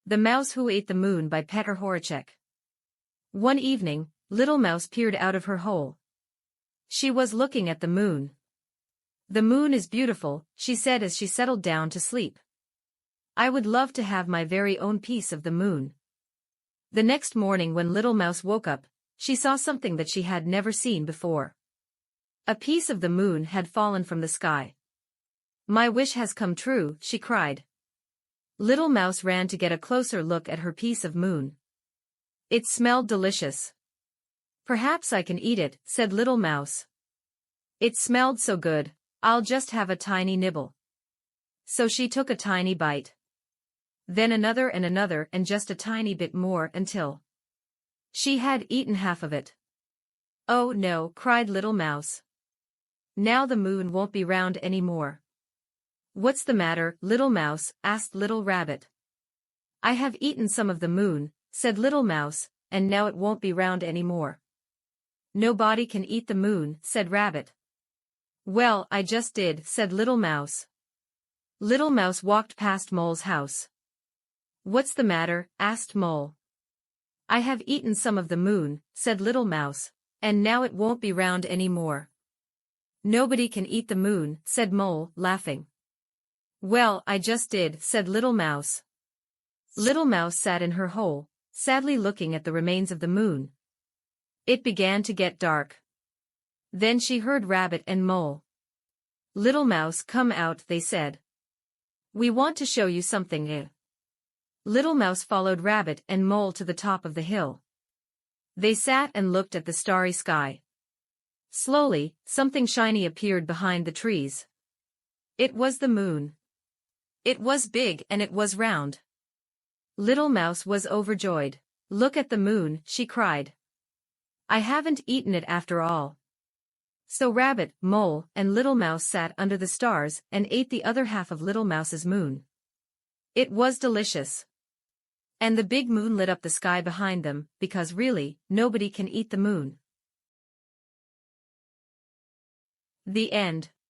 The Mouse Who Ate the Moon by Petr Horacek. One evening, Little Mouse peered out of her hole. She was looking at the moon. "The moon is beautiful," she said as she settled down to sleep. "I would love to have my very own piece of the moon." The next morning when Little Mouse woke up, she saw something that she had never seen before. A piece of the moon had fallen from the sky. "My wish has come true," she cried. Little Mouse ran to get a closer look at her piece of moon. It smelled delicious. "Perhaps I can eat it," said Little Mouse. It smelled so good, "I'll just have a tiny nibble." So she took a tiny bite. Then another and just a tiny bit more until she had eaten half of it. "Oh no," cried Little Mouse. "Now the moon won't be round anymore." "What's the matter, Little Mouse?" asked Little Rabbit. "I have eaten some of the moon," said Little Mouse, "and now it won't be round anymore." "Nobody can eat the moon," said Rabbit. "Well, I just did," said Little Mouse. Little Mouse walked past Mole's house. "What's the matter?" asked Mole. "I have eaten some of the moon," said Little Mouse, "and now it won't be round anymore." "Nobody can eat the moon," said Mole, laughing. "Well, I just did," said Little Mouse. Little Mouse sat in her hole, sadly looking at the remains of the moon. It began to get dark. Then she heard Rabbit and Mole. "Little Mouse, come out," they said. "We want to show you something." Little Mouse followed Rabbit and Mole to the top of the hill. They sat and looked at the starry sky. Slowly, something shiny appeared behind the trees. It was the moon. It was big and it was round. Little Mouse was overjoyed. "Look at the moon," she cried. "I haven't eaten it after all." So Rabbit, Mole, and Little Mouse sat under the stars and ate the other half of Little Mouse's moon. It was delicious. And the big moon lit up the sky behind them, because really, nobody can eat the moon. The end.